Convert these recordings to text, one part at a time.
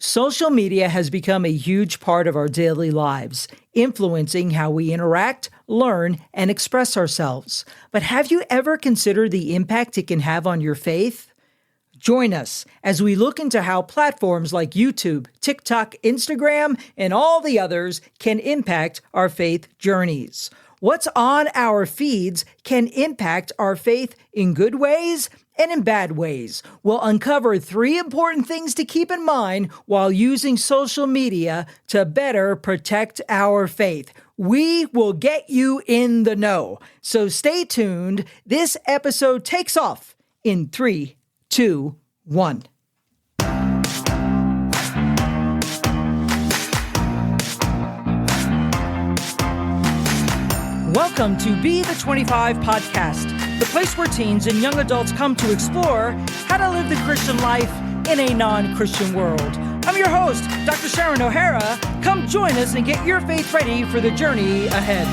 Social media has become a huge part of our daily lives, influencing how we interact, learn, and express ourselves. But have you ever considered the impact it can have on your faith? Join us as we look into how platforms like YouTube, TikTok, Instagram, and all the others can impact our faith journeys. What's on our feeds can impact our faith in good ways and in bad ways. We'll uncover 3 important things to keep in mind while using social media to better protect our faith. We will get you in the know. So stay tuned. This episode takes off in 3, 2, 1. Welcome to Be the 25 podcast, the place where teens and young adults come to explore how to live the Christian life in a non-Christian world. I'm your host, Dr. Sharon O'Hara. Come join us and get your faith ready for the journey ahead.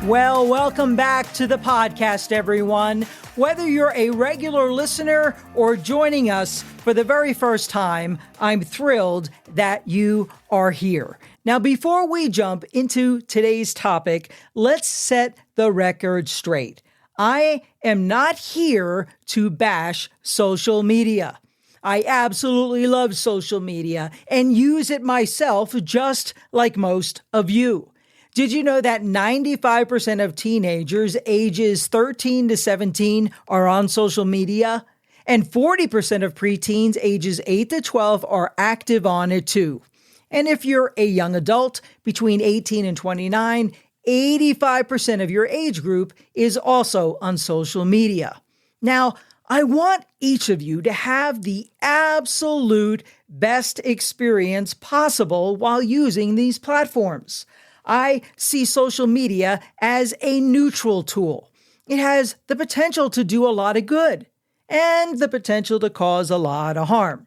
Well, welcome back to the podcast, everyone. Whether you're a regular listener or joining us for the very first time, I'm thrilled that you are here. Now, before we jump into today's topic, let's set the record straight. I am not here to bash social media. I absolutely love social media and use it myself just like most of you. Did you know that 95% of teenagers ages 13 to 17 are on social media? And 40% of preteens ages 8 to 12 are active on it too. And if you're a young adult between 18 and 29, 85% of your age group is also on social media. Now, I want each of you to have the absolute best experience possible while using these platforms. I see social media as a neutral tool. It has the potential to do a lot of good and the potential to cause a lot of harm.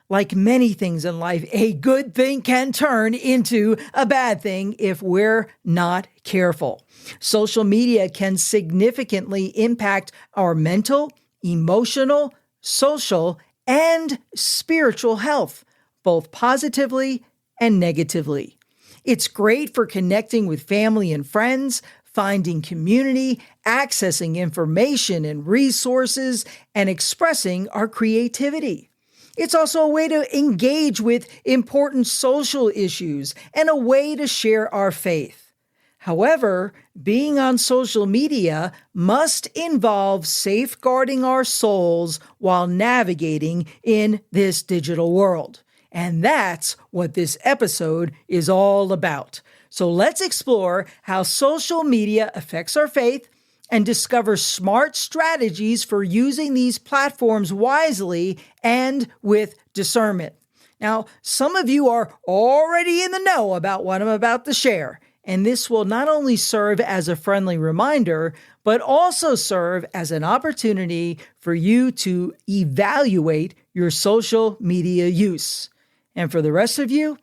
Like many things in life, a good thing can turn into a bad thing if we're not careful. Social media can significantly impact our mental, emotional, social, and spiritual health, both positively and negatively. It's great for connecting with family and friends, finding community, accessing information and resources, and expressing our creativity. It's also a way to engage with important social issues and a way to share our faith. However, being on social media must involve safeguarding our souls while navigating in this digital world. And that's what this episode is all about. So let's explore how social media affects our faith and discover smart strategies for using these platforms wisely and with discernment. Now, some of you are already in the know about what I'm about to share, and this will not only serve as a friendly reminder, but also serve as an opportunity for you to evaluate your social media use. And for the rest of you,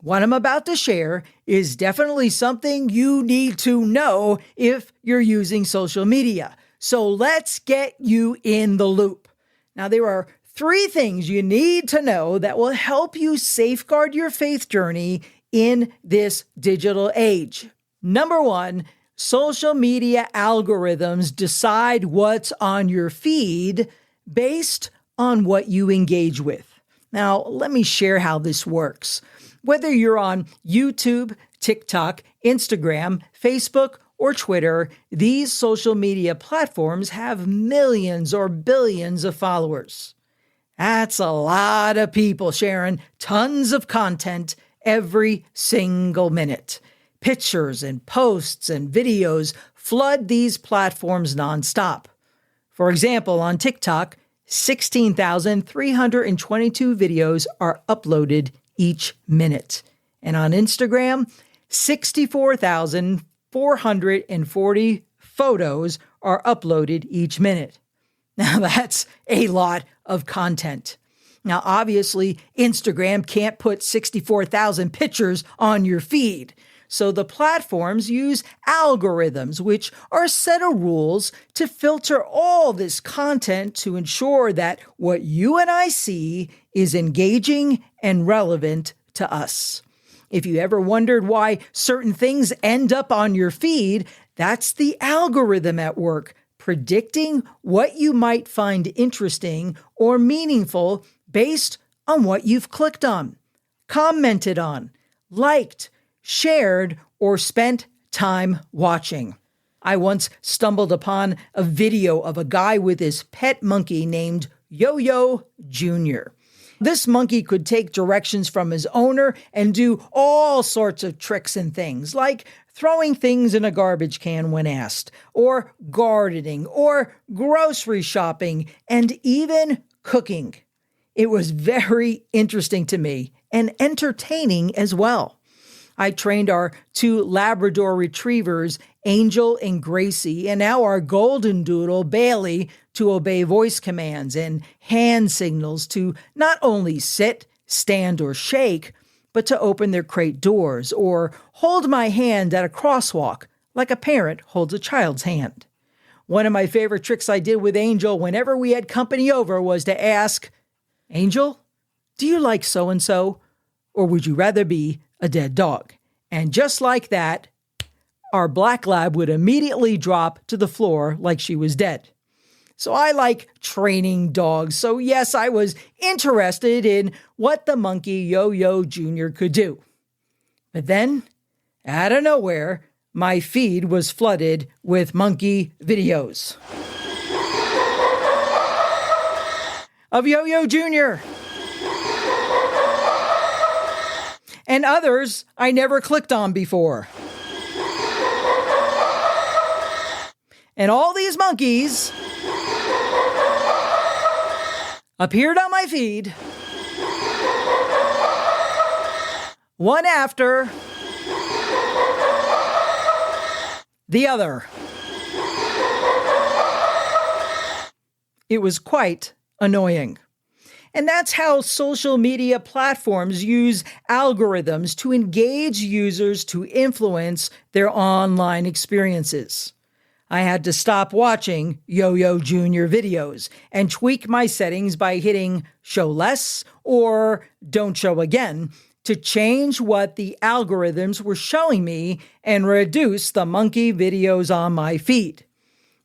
what I'm about to share is definitely something you need to know if you're using social media. So let's get you in the loop. Now, there are 3 things you need to know that will help you safeguard your faith journey in this digital age. Number 1, social media algorithms decide what's on your feed based on what you engage with. Now, let me share how this works. Whether you're on YouTube, TikTok, Instagram, Facebook, or Twitter, these social media platforms have millions or billions of followers. That's a lot of people sharing tons of content every single minute. Pictures and posts and videos flood these platforms nonstop. For example, on TikTok, 16,322 videos are uploaded each minute. And on Instagram, 64,440 photos are uploaded each minute. Now that's a lot of content. Now, obviously, Instagram can't put 64,000 pictures on your feed. So the platforms use algorithms, which are a set of rules to filter all this content to ensure that what you and I see is engaging and relevant to us. If you ever wondered why certain things end up on your feed, that's the algorithm at work, predicting what you might find interesting or meaningful based on what you've clicked on, commented on, liked, shared, or spent time watching. I once stumbled upon a video of a guy with his pet monkey named Yo-Yo Jr. This monkey could take directions from his owner and do all sorts of tricks and things, like throwing things in a garbage can when asked, or gardening, or grocery shopping, and even cooking. It was very interesting to me and entertaining as well. I trained our 2 Labrador retrievers, Angel and Gracie, and now our golden doodle, Bailey, to obey voice commands and hand signals to not only sit, stand, or shake, but to open their crate doors or hold my hand at a crosswalk like a parent holds a child's hand. One of my favorite tricks I did with Angel whenever we had company over was to ask, "Angel, do you like so-and-so, or would you rather be a dead dog?" And just like that, our black lab would immediately drop to the floor like she was dead. So I like training dogs. So yes, I was interested in what the monkey Yo-Yo Jr. could do. But then, out of nowhere, my feed was flooded with monkey videos of Yo-Yo Jr. and others I never clicked on before. And all these monkeys appeared on my feed, one after the other. It was quite annoying. And that's how social media platforms use algorithms to engage users to influence their online experiences. I had to stop watching Yo-Yo Jr. videos and tweak my settings by hitting show less or don't show again to change what the algorithms were showing me and reduce the monkey videos on my feed.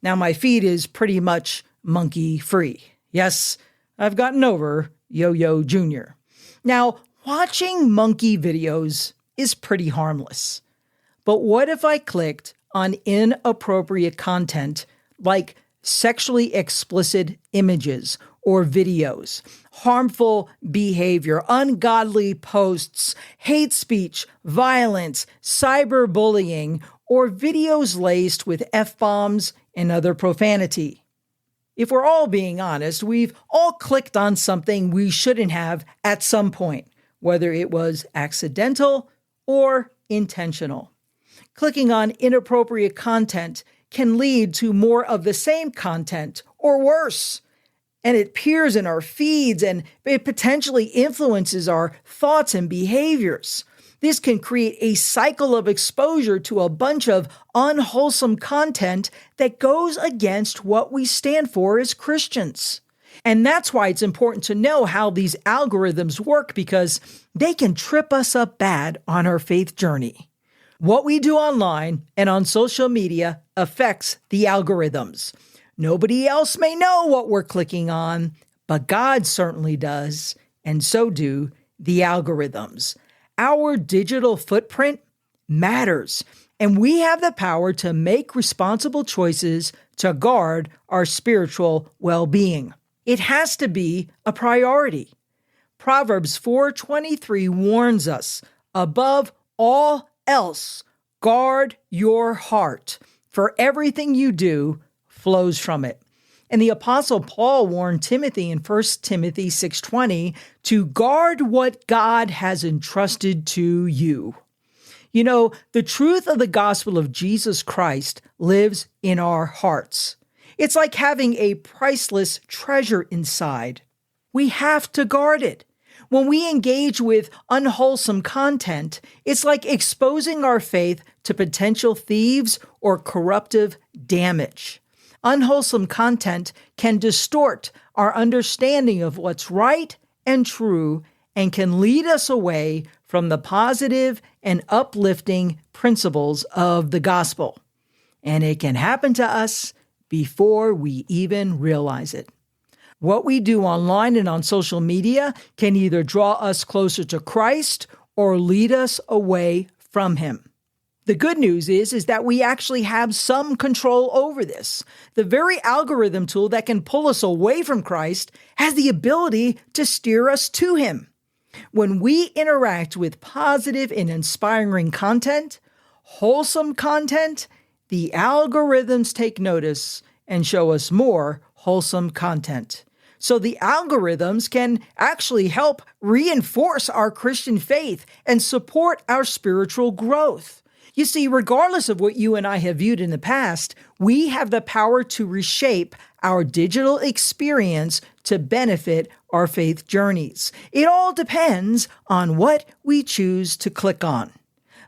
Now my feed is pretty much monkey free. Yes, I've gotten over Yo-Yo Jr. Now, watching monkey videos is pretty harmless. But what if I clicked on inappropriate content like sexually explicit images or videos, harmful behavior, ungodly posts, hate speech, violence, cyberbullying, or videos laced with F-bombs and other profanity? If we're all being honest, we've all clicked on something we shouldn't have at some point, whether it was accidental or intentional. Clicking on inappropriate content can lead to more of the same content or worse. And it appears in our feeds and it potentially influences our thoughts and behaviors. This can create a cycle of exposure to a bunch of unwholesome content that goes against what we stand for as Christians. And that's why it's important to know how these algorithms work, because they can trip us up bad on our faith journey. What we do online and on social media affects the algorithms. Nobody else may know what we're clicking on, but God certainly does, and so do the algorithms. Our digital footprint matters, and we have the power to make responsible choices to guard our spiritual well-being. It has to be a priority. Proverbs 4:23 warns us, above all else, guard your heart, for everything you do flows from it. And the Apostle Paul warned Timothy in 1 Timothy 6:20 to guard what God has entrusted to you. You know, the truth of the gospel of Jesus Christ lives in our hearts. It's like having a priceless treasure inside. We have to guard it. When we engage with unwholesome content, it's like exposing our faith to potential thieves or corruptive damage. Unwholesome content can distort our understanding of what's right and true and can lead us away from the positive and uplifting principles of the gospel. And it can happen to us before we even realize it. What we do online and on social media can either draw us closer to Christ or lead us away from Him. The good news is that we actually have some control over this. The very algorithm tool that can pull us away from Christ has the ability to steer us to Him. When we interact with positive and inspiring content, wholesome content, the algorithms take notice and show us more wholesome content. So the algorithms can actually help reinforce our Christian faith and support our spiritual growth. You see, regardless of what you and I have viewed in the past, we have the power to reshape our digital experience to benefit our faith journeys. It all depends on what we choose to click on.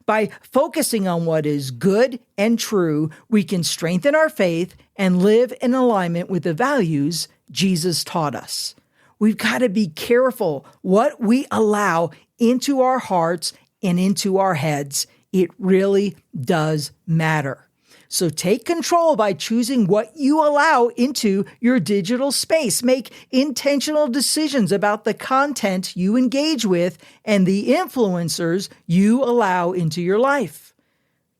By focusing on what is good and true, we can strengthen our faith and live in alignment with the values Jesus taught us. We've got to be careful what we allow into our hearts and into our heads. It really does matter. So take control by choosing what you allow into your digital space. Make intentional decisions about the content you engage with and the influencers you allow into your life.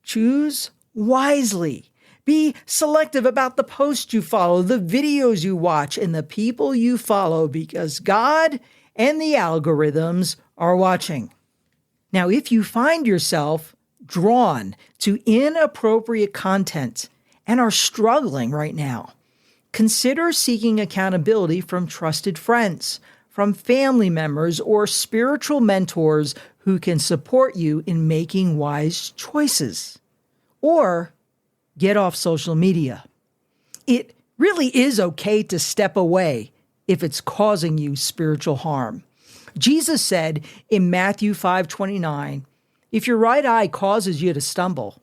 Choose wisely. Be selective about the posts you follow, the videos you watch, and the people you follow because God and the algorithms are watching. Now, if you find yourself drawn to inappropriate content and are struggling right now, consider seeking accountability from trusted friends, from family members, or spiritual mentors who can support you in making wise choices. Or get off social media. It really is okay to step away if it's causing you spiritual harm. Jesus said in Matthew 5:29, if your right eye causes you to stumble,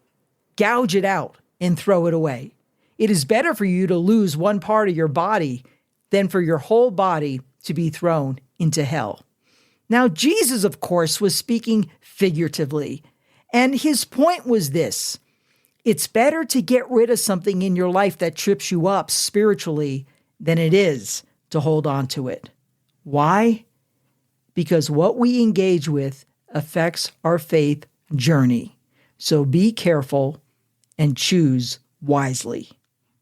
gouge it out and throw it away. It is better for you to lose one part of your body than for your whole body to be thrown into hell. Now, Jesus, of course, was speaking figuratively, and his point was this: it's better to get rid of something in your life that trips you up spiritually than it is to hold on to it. Why? Because what we engage with affects our faith journey. So be careful and choose wisely.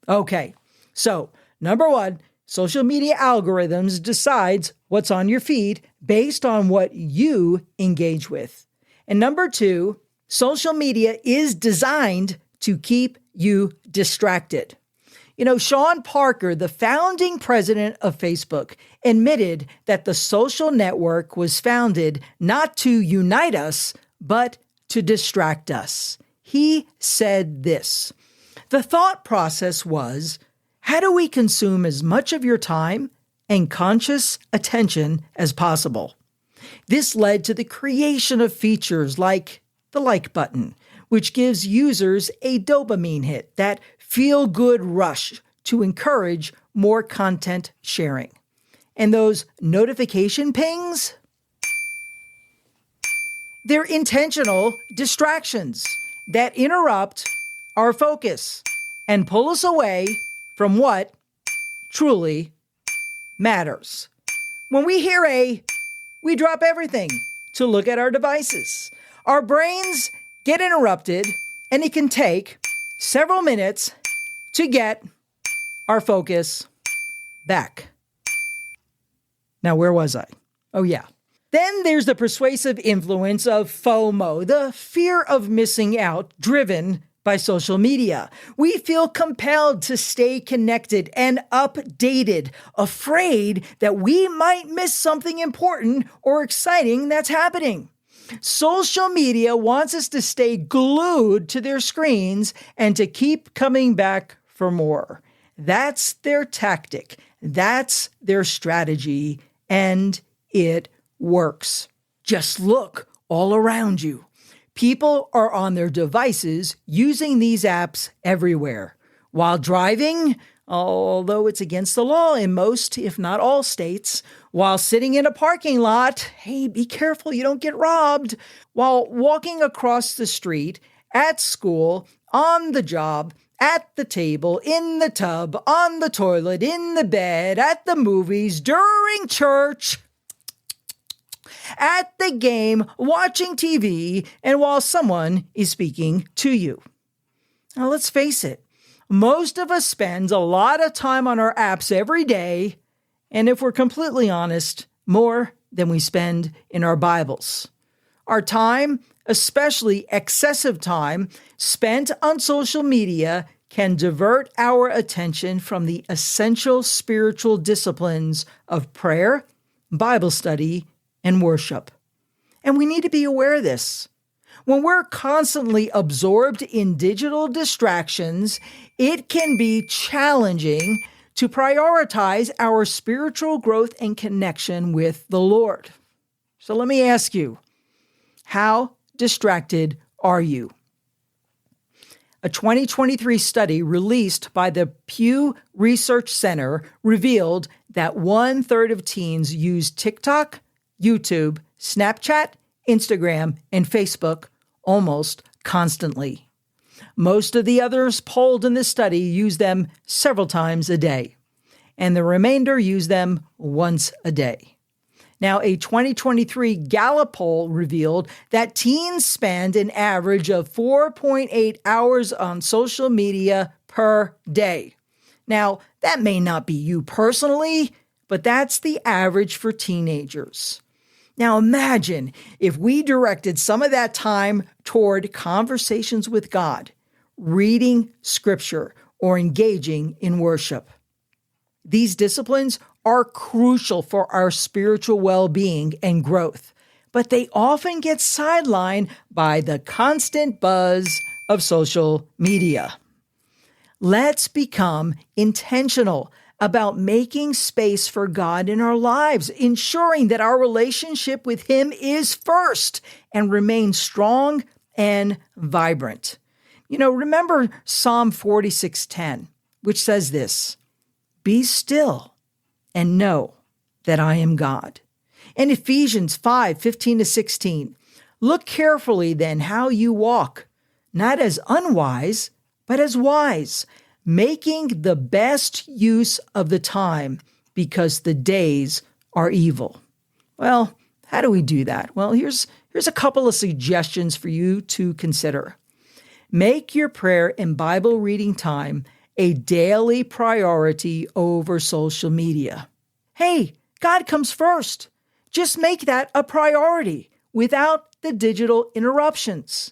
Okay, so number one, social media algorithms decides what's on your feed based on what you engage with. And number two, social media is designed to keep you distracted. You know, Sean Parker, the founding president of Facebook, admitted that the social network was founded not to unite us, but to distract us. He said this: the thought process was, how do we consume as much of your time and conscious attention as possible? This led to the creation of features like the like button, which gives users a dopamine hit, that feel-good rush to encourage more content sharing. And those notification pings, they're intentional distractions that interrupt our focus and pull us away from what truly matters. When we hear we drop everything to look at our devices. Our brains get interrupted, and it can take several minutes to get our focus back. Now, where was I? Oh, yeah. Then there's the persuasive influence of FOMO, the fear of missing out, driven by social media. We feel compelled to stay connected and updated, afraid that we might miss something important or exciting that's happening. Social media wants us to stay glued to their screens and to keep coming back for more. That's their tactic. That's their strategy, and it works. Just look all around you. People are on their devices using these apps everywhere. While driving, although it's against the law in most, if not all states, while sitting in a parking lot, hey, be careful you don't get robbed, while walking across the street, at school, on the job, at the table, in the tub, on the toilet, in the bed, at the movies, during church, at the game, watching TV, and while someone is speaking to you. Now, let's face it. Most of us spend a lot of time on our apps every day, and if we're completely honest, more than we spend in our Bibles. Our time, especially excessive time, spent on social media can divert our attention from the essential spiritual disciplines of prayer, Bible study, and worship. And we need to be aware of this. When we're constantly absorbed in digital distractions, it can be challenging to prioritize our spiritual growth and connection with the Lord. So let me ask you, how distracted are you? A 2023 study released by the Pew Research Center revealed that 1/3 of teens use TikTok, YouTube, Snapchat, Instagram, and Facebook almost constantly. Most of the others polled in this study use them several times a day, and the remainder use them once a day. Now, a 2023 Gallup poll revealed that teens spend an average of 4.8 hours on social media per day. Now, that may not be you personally, but that's the average for teenagers. Now imagine if we directed some of that time toward conversations with God, reading scripture, or engaging in worship. These disciplines are crucial for our spiritual well-being and growth, but they often get sidelined by the constant buzz of social media. Let's become intentional about making space for God in our lives, ensuring that our relationship with Him is first and remains strong and vibrant. Remember Psalm 46:10, which says this, "Be still and know that I am God." And Ephesians 5:15-16, "Look carefully then how you walk, not as unwise, but as wise, making the best use of the time because the days are evil." Well, how do we do that? Well, here's a couple of suggestions for you to consider. Make your prayer and Bible reading time a daily priority over social media. Hey, God comes first. Just make that a priority without the digital interruptions.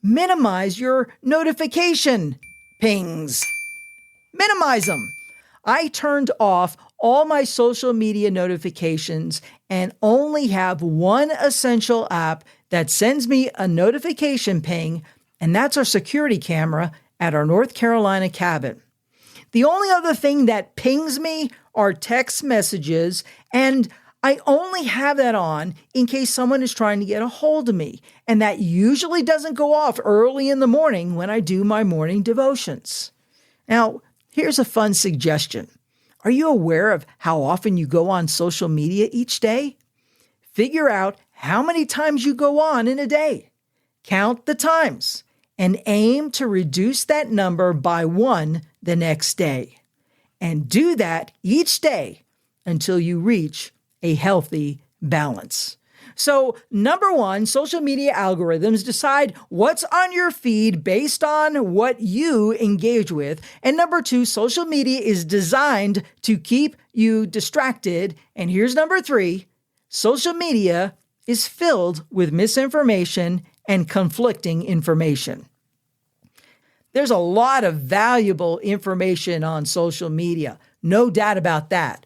Minimize your notification pings. Minimize them. I turned off all my social media notifications and only have one essential app that sends me a notification ping, and that's our security camera at our North Carolina cabin. The only other thing that pings me are text messages, and I only have that on in case someone is trying to get a hold of me, and that usually doesn't go off early in the morning when I do my morning devotions. Now, here's a fun suggestion. Are you aware of how often you go on social media each day? Figure out how many times you go on in a day. Count the times and aim to reduce that number by 1 the next day. And do that each day until you reach a healthy balance. So, number one, social media algorithms decide what's on your feed based on what you engage with. And number two, social media is designed to keep you distracted. And here's number three, social media is filled with misinformation and conflicting information. There's a lot of valuable information on social media, no doubt about that.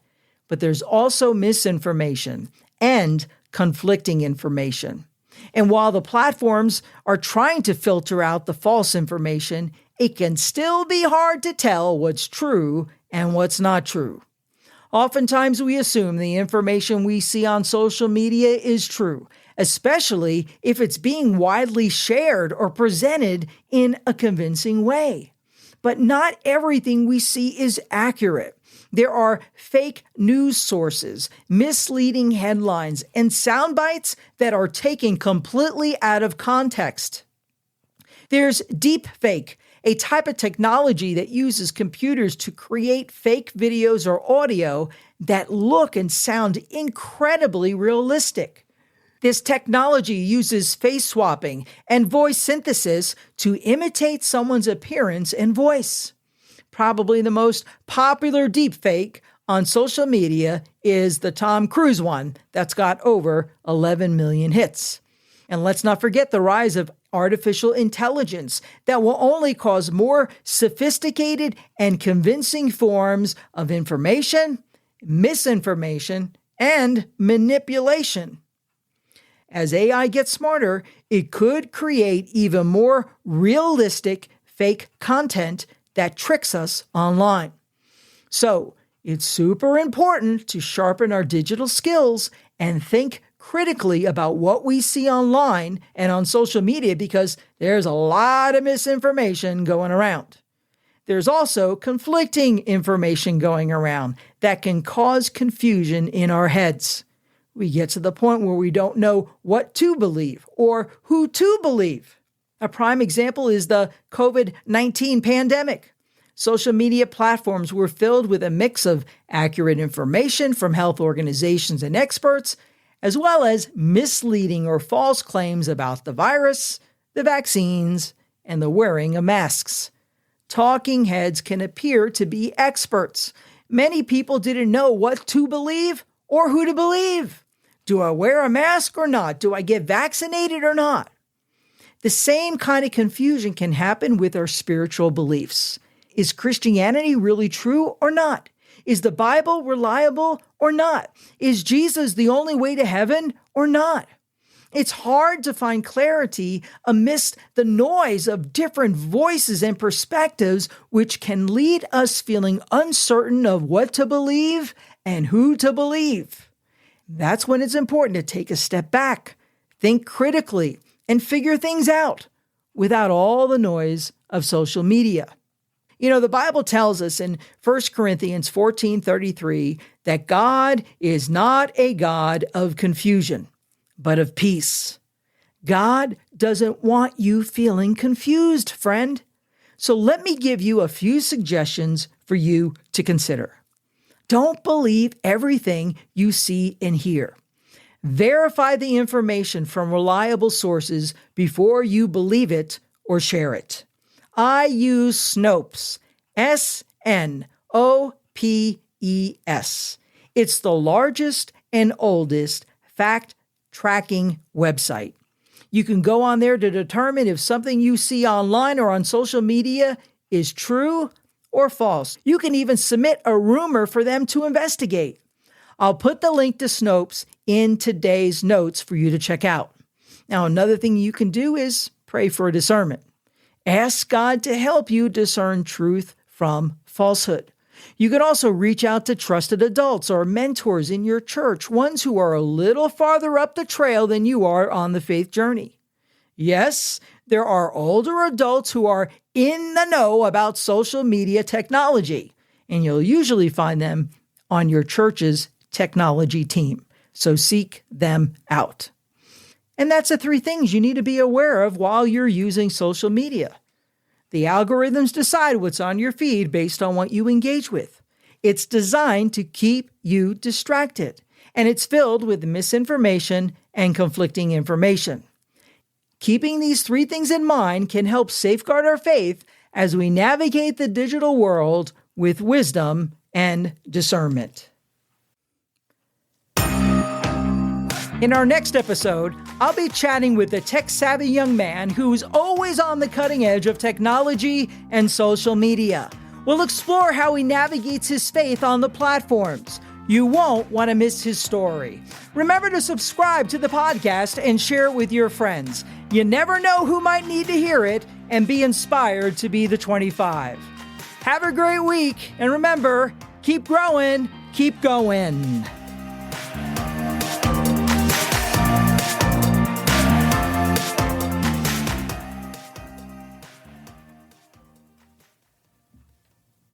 But there's also misinformation and conflicting information. And while the platforms are trying to filter out the false information, it can still be hard to tell what's true and what's not true. Oftentimes we assume the information we see on social media is true, especially if it's being widely shared or presented in a convincing way. But not everything we see is accurate. There are fake news sources, misleading headlines, and sound bites that are taken completely out of context. There's deepfake, a type of technology that uses computers to create fake videos or audio that look and sound incredibly realistic. This technology uses face swapping and voice synthesis to imitate someone's appearance and voice. Probably the most popular deepfake on social media is the Tom Cruise one that's got over 11 million hits. And let's not forget the rise of artificial intelligence that will only cause more sophisticated and convincing forms of information, misinformation, and manipulation. As AI gets smarter, it could create even more realistic fake content that tricks us online. So, it's super important to sharpen our digital skills and think critically about what we see online and on social media because there's a lot of misinformation going around. There's also conflicting information going around that can cause confusion in our heads. We get to the point where we don't know what to believe or who to believe. A prime example is the COVID-19 pandemic. Social media platforms were filled with a mix of accurate information from health organizations and experts, as well as misleading or false claims about the virus, the vaccines, and the wearing of masks. Talking heads can appear to be experts. Many people didn't know what to believe or who to believe. Do I wear a mask or not? Do I get vaccinated or not? The same kind of confusion can happen with our spiritual beliefs. Is Christianity really true or not? Is the Bible reliable or not? Is Jesus the only way to heaven or not? It's hard to find clarity amidst the noise of different voices and perspectives, which can lead us feeling uncertain of what to believe and who to believe. That's when it's important to take a step back, think critically, and figure things out without all the noise of social media. You know, the Bible tells us in 1 Corinthians 14:33 that God is not a God of confusion, but of peace. God doesn't want you feeling confused, friend. So let me give you a few suggestions for you to consider. Don't believe everything you see and hear. Verify the information from reliable sources before you believe it or share it. I use Snopes, S-N-O-P-E-S. It's the largest and oldest fact-tracking website. You can go on there to determine if something you see online or on social media is true or false. You can even submit a rumor for them to investigate. I'll put the link to Snopes in today's notes for you to check out. Now, another thing you can do is pray for discernment. Ask God to help you discern truth from falsehood. You can also reach out to trusted adults or mentors in your church, ones who are a little farther up the trail than you are on the faith journey. Yes, there are older adults who are in the know about social media technology, and you'll usually find them on your church's technology team. So seek them out. And that's the 3 things you need to be aware of while you're using social media. The algorithms decide what's on your feed based on what you engage with. It's designed to keep you distracted, and it's filled with misinformation and conflicting information. Keeping these 3 things in mind can help safeguard our faith as we navigate the digital world with wisdom and discernment. In our next episode, I'll be chatting with a tech-savvy young man who's always on the cutting edge of technology and social media. We'll explore how he navigates his faith on the platforms. You won't want to miss his story. Remember to subscribe to the podcast and share it with your friends. You never know who might need to hear it and be inspired to be the 25. Have a great week, and remember, keep growing Keep going.